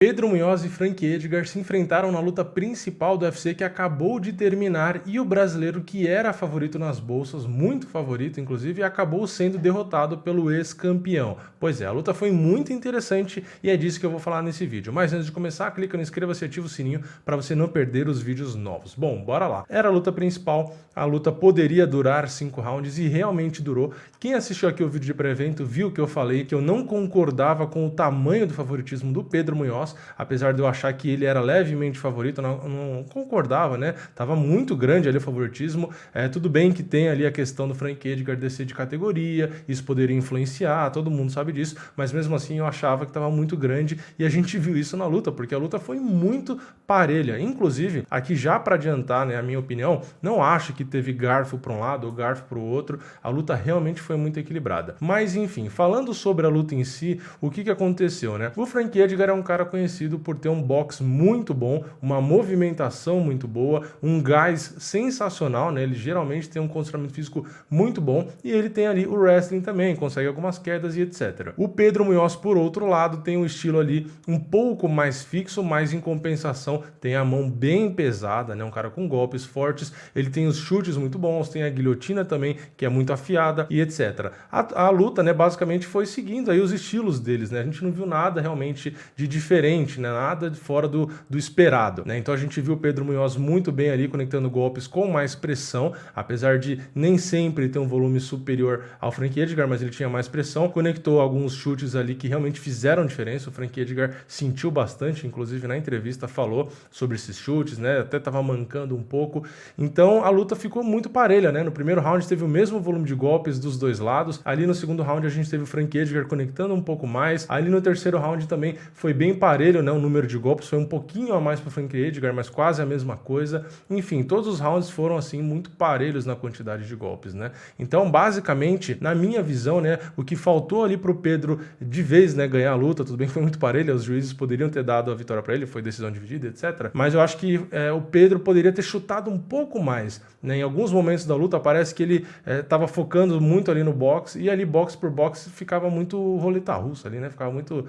Pedro Munhoz e Frankie Edgar se enfrentaram na luta principal do UFC que acabou de terminar e o brasileiro que era favorito nas bolsas, muito favorito inclusive, acabou sendo derrotado pelo ex-campeão. Pois é, a luta foi muito interessante e é disso que eu vou falar nesse vídeo. Mas antes de começar, clica no inscreva-se e ativa o sininho para você não perder os vídeos novos. Bom, bora lá. Era a luta principal, a luta poderia durar 5 rounds e realmente durou. Quem assistiu aqui o vídeo de pré-evento viu que eu falei que eu não concordava com o tamanho do favoritismo do Pedro Munhoz. Apesar de eu achar que ele era levemente favorito, não concordava, né? Tava muito grande ali o favoritismo. Tudo bem que tem ali a questão do Frankie Edgar descer de categoria, isso poderia influenciar, todo mundo sabe disso, mas mesmo assim eu achava que tava muito grande e a gente viu isso na luta, porque a luta foi muito parelha. Inclusive, aqui já para adiantar, né, a minha opinião, não acho que teve garfo para um lado ou garfo para o outro, a luta realmente foi muito equilibrada. Mas enfim, falando sobre a luta em si, o que aconteceu, né? O Frankie Edgar é um cara conhecido por ter um boxe muito bom, uma movimentação muito boa, um gás sensacional, né? Ele geralmente tem um condicionamento físico muito bom e ele tem ali o wrestling também, consegue algumas quedas e etc. O Pedro Munhoz, por outro lado, tem um estilo ali um pouco mais fixo, mas em compensação tem a mão bem pesada, né? Um cara com golpes fortes, ele tem os chutes muito bons, tem a guilhotina também, que é muito afiada e etc. A luta, né, basicamente foi seguindo aí os estilos deles, né? A gente não viu nada realmente de diferente, né? Nada de fora do esperado, né? Então a gente viu o Pedro Munhoz muito bem ali, conectando golpes com mais pressão, apesar de nem sempre ter um volume superior ao Frankie Edgar, mas ele tinha mais pressão, conectou alguns chutes ali que realmente fizeram diferença. O Frankie Edgar sentiu bastante, inclusive na entrevista falou sobre esses chutes, né? Até tava mancando um pouco. Então a luta ficou muito parelha, né? No primeiro round teve o mesmo volume de golpes dos dois lados. Ali no segundo round a gente teve o Frankie Edgar conectando um pouco mais. Ali no terceiro round também foi bem parelho, né? O número de golpes foi um pouquinho a mais para o Frankie Edgar, mas quase a mesma coisa. Enfim, todos os rounds foram assim muito parelhos na quantidade de golpes, né? Então, basicamente, na minha visão, né, o que faltou ali pro Pedro de vez, né, ganhar a luta, tudo bem que foi muito parelho, os juízes poderiam ter dado a vitória para ele, foi decisão dividida, etc. Mas eu acho que o Pedro poderia ter chutado um pouco mais, né? Em alguns momentos da luta parece que ele estava focando muito ali no boxe e ali boxe por boxe ficava muito roleta russa ali, né? Ficava muito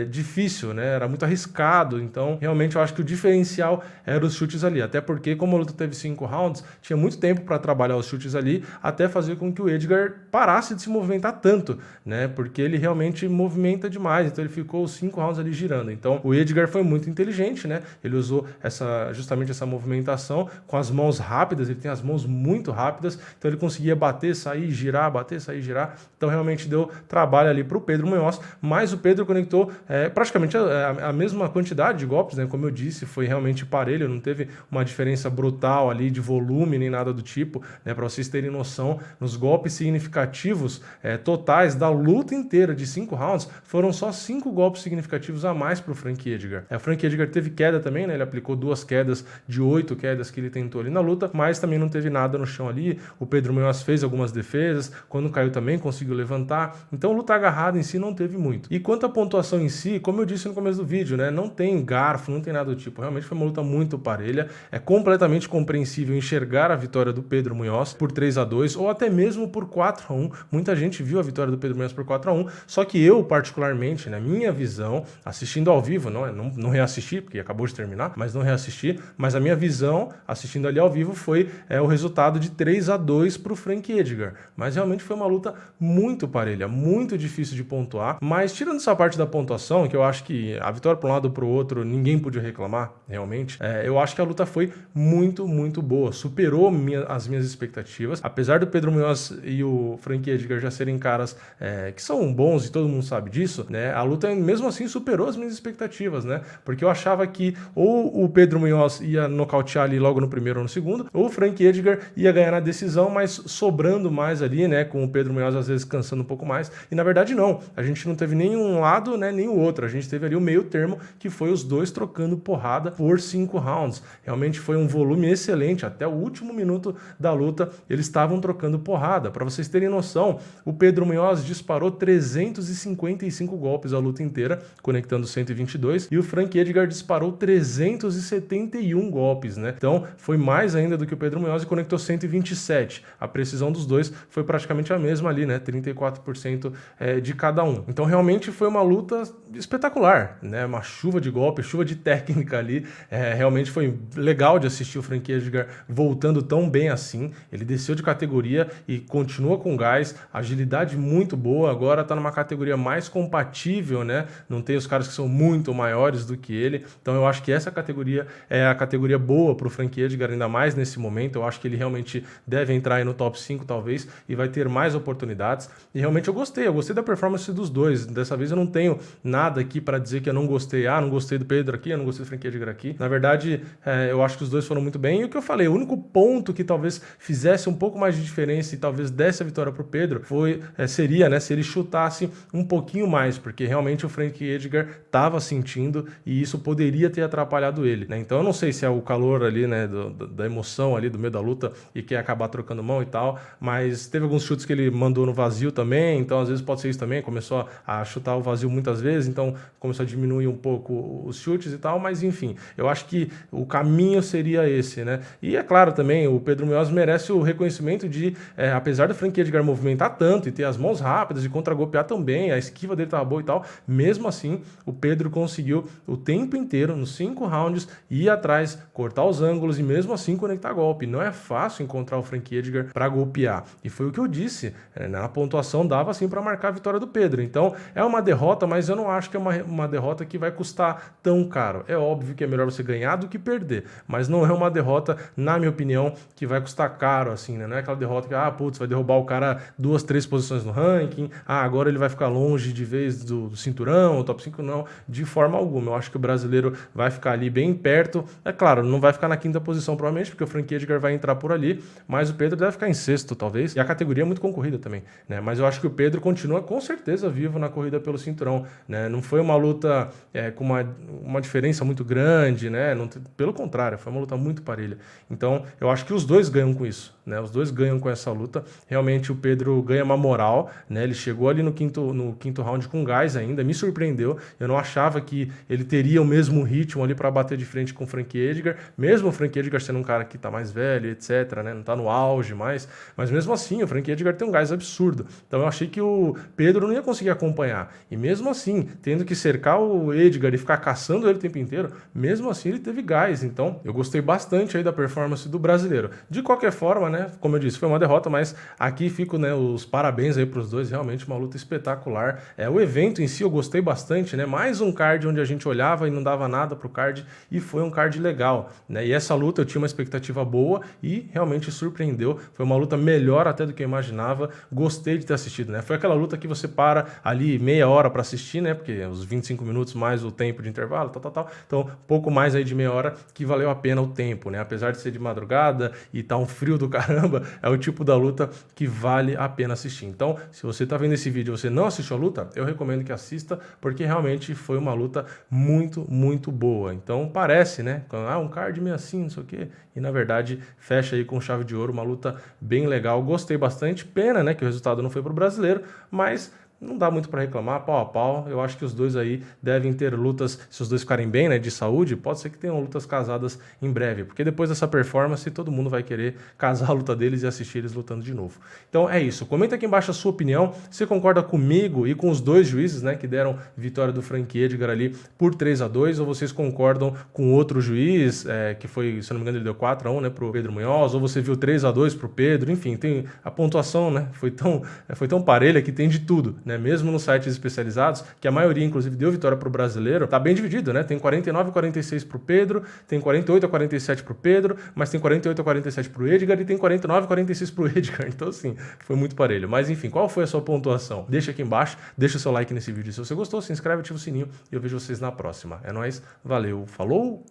difícil, né? Era muito arriscado. Então, realmente eu acho que o diferencial era os chutes ali, até porque como a luta teve 5 rounds, tinha muito tempo para trabalhar os chutes ali, até fazer com que o Edgar parasse de se movimentar tanto, né? Porque ele realmente movimenta demais, então ele ficou os 5 rounds ali girando. Então, o Edgar foi muito inteligente, né? Ele usou justamente essa movimentação com as mãos rápidas, ele tem as mãos muito rápidas, então ele conseguia bater, sair, girar, bater, sair, girar. Então, realmente deu trabalho ali para o Pedro Munhoz, mas o Pedro conectou praticamente a mesma quantidade de golpes, né? Como eu disse, foi realmente parelho, não teve uma diferença brutal ali de volume nem nada do tipo, né? Para vocês terem noção, nos golpes significativos totais da luta inteira de 5 rounds, foram só 5 golpes significativos a mais para o Frankie Edgar. O Frankie Edgar teve queda também, né? Ele aplicou 2 quedas de 8 quedas que ele tentou ali na luta, mas também não teve nada no chão ali. O Pedro Munhoz fez algumas defesas, quando caiu também conseguiu levantar. Então, luta agarrada em si não teve muito. E quanto à pontuação em si, como eu disse no começo do vídeo, né? Não tem garfo, não tem nada do tipo. Realmente foi uma luta muito parelha. É completamente compreensível enxergar a vitória do Pedro Munhoz por 3-2 ou até mesmo por 4-1. Muita gente viu a vitória do Pedro Munhoz por 4-1, só que eu, particularmente, na minha visão, assistindo ao vivo, não reassisti, porque acabou de terminar, mas não reassisti, mas a minha visão, assistindo ali ao vivo, foi o resultado de 3-2 para o Frankie Edgar. Mas realmente foi uma luta muito parelha, muito difícil de pontuar, mas tirando essa parte da pontuação, que eu acho que a vitória para um lado ou para o outro, ninguém podia reclamar, realmente, eu acho que a luta foi muito, muito boa, superou as minhas expectativas, apesar do Pedro Munhoz e o Frankie Edgar já serem caras que são bons e todo mundo sabe disso, né? A luta mesmo assim superou as minhas expectativas, né? Porque eu achava que ou o Pedro Munhoz ia nocautear ali logo no primeiro ou no segundo, ou o Frankie Edgar ia ganhar na decisão, mas sobrando mais ali, né? Com o Pedro Munhoz às vezes cansando um pouco mais, e na verdade não, a gente não teve nenhum lado, né, nem o outro, a gente teve ali o meio termo, que foi os dois trocando porrada por 5 rounds. Realmente foi um volume excelente, até o último minuto da luta eles estavam trocando porrada. Para vocês terem noção, o Pedro Munhoz disparou 355 golpes a luta inteira, conectando 122, e o Frankie Edgar disparou 371 golpes, né? Então foi mais ainda do que o Pedro Munhoz e conectou 127. A precisão dos dois foi praticamente a mesma ali, né? 34% de cada um. Então realmente foi uma luta espetacular, mar, né? Uma chuva de golpe, chuva de técnica ali. Realmente foi legal de assistir o Frankie Edgar voltando tão bem assim. Ele desceu de categoria e continua com gás, agilidade muito boa, agora tá numa categoria mais compatível, né? Não tem os caras que são muito maiores do que ele, então eu acho que essa categoria é a categoria boa pro Frankie Edgar, ainda mais nesse momento. Eu acho que ele realmente deve entrar aí no top 5 talvez, e vai ter mais oportunidades, e realmente eu gostei da performance dos dois. Dessa vez eu não tenho nada aqui para dizer que eu não gostei, não gostei do Pedro aqui, eu não gostei do Frankie Edgar aqui. Na verdade, eu acho que os dois foram muito bem, e o que eu falei, o único ponto que talvez fizesse um pouco mais de diferença e talvez desse a vitória pro Pedro seria, né, se ele chutasse um pouquinho mais, porque realmente o Frankie Edgar estava sentindo e isso poderia ter atrapalhado ele, né? Então eu não sei se é o calor ali, né, da emoção ali, do meio da luta, e quer acabar trocando mão e tal, mas teve alguns chutes que ele mandou no vazio também, então às vezes pode ser isso também, começou a chutar o vazio muitas vezes, então começou a diminuir um pouco os chutes e tal, mas enfim, eu acho que o caminho seria esse, né? E é claro também, o Pedro Munhoz merece o reconhecimento de, apesar do Frankie Edgar movimentar tanto e ter as mãos rápidas e contra-golpear também, a esquiva dele tava boa e tal, mesmo assim, o Pedro conseguiu o tempo inteiro, nos 5 rounds, ir atrás, cortar os ângulos e mesmo assim conectar golpe. Não é fácil encontrar o Frankie Edgar para golpear. E foi o que eu disse, na pontuação dava assim para marcar a vitória do Pedro. Então, é uma derrota, mas eu não acho que é uma derrota que vai custar tão caro. É óbvio que é melhor você ganhar do que perder, mas não é uma derrota, na minha opinião, que vai custar caro, assim, né? Não é aquela derrota que, vai derrubar o cara 2, 3 posições no ranking, agora ele vai ficar longe de vez do cinturão, o top 5, não, de forma alguma. Eu acho que o brasileiro vai ficar ali bem perto. É claro, não vai ficar na 5ª posição, provavelmente, porque o Frankie Edgar vai entrar por ali, mas o Pedro deve ficar em 6º, talvez, e a categoria é muito concorrida também, né? Mas eu acho que o Pedro continua com certeza vivo na corrida pelo cinturão, né? Não foi uma luta com uma diferença muito grande, né? Não, pelo contrário, foi uma luta muito parelha. Então, eu acho que os dois ganham com isso, né? Os dois ganham com essa luta. Realmente o Pedro ganha uma moral, né? Ele chegou ali no quinto round com gás ainda, me surpreendeu. Eu não achava que ele teria o mesmo ritmo ali para bater de frente com o Frankie Edgar, mesmo o Frankie Edgar sendo um cara que tá mais velho, etc, né? Não tá no auge mais, mas mesmo assim o Frankie Edgar tem um gás absurdo. Então eu achei que o Pedro não ia conseguir acompanhar. E mesmo assim, tendo que cercar o Edgar e ficar caçando ele o tempo inteiro, mesmo assim ele teve gás. Então eu gostei bastante aí da performance do brasileiro. De qualquer forma, né, como eu disse, foi uma derrota, mas aqui fico, né, os parabéns aí pros dois, realmente uma luta espetacular. O evento em si eu gostei bastante, né? Mais um card onde a gente olhava e não dava nada pro card, e foi um card legal, né? E essa luta eu tinha uma expectativa boa e realmente surpreendeu. Foi uma luta melhor até do que eu imaginava. Gostei de ter assistido, né? Foi aquela luta que você para ali meia hora para assistir, né? Porque os 25 minutos mais o tempo de intervalo, tal. Então, pouco mais aí de meia hora que valeu a pena o tempo, né? Apesar de ser de madrugada e tá um frio do caramba, é o tipo da luta que vale a pena assistir. Então, se você tá vendo esse vídeo e você não assistiu a luta, eu recomendo que assista, porque realmente foi uma luta muito, muito boa. Então, parece, né? Um card meio assim, não sei o quê. E, na verdade, fecha aí com chave de ouro, uma luta bem legal. Gostei bastante. Pena, né, que o resultado não foi pro brasileiro, mas não dá muito para reclamar, pau a pau. Eu acho que os dois aí devem ter lutas, se os dois ficarem bem, né, de saúde, pode ser que tenham lutas casadas em breve, porque depois dessa performance todo mundo vai querer casar a luta deles e assistir eles lutando de novo. Então é isso, comenta aqui embaixo a sua opinião, você concorda comigo e com os dois juízes, né, que deram vitória do Frankie Edgar ali por 3-2, ou vocês concordam com outro juiz, que foi, se não me engano, ele deu 4-1, né, pro Pedro Munhoz, ou você viu 3-2 pro Pedro, enfim, tem a pontuação, né, foi tão parelha que tem de tudo, né? Mesmo nos sites especializados, que a maioria, inclusive, deu vitória para o brasileiro, tá bem dividido, né? Tem 49-46 para o Pedro, tem 48-47 para o Pedro, mas tem 48-47 para o Edgar e tem 49-46 para o Edgar. Então, assim, foi muito parelho. Mas, enfim, qual foi a sua pontuação? Deixa aqui embaixo, deixa o seu like nesse vídeo. Se você gostou, se inscreve, ativa o sininho e eu vejo vocês na próxima. É nóis, valeu, falou!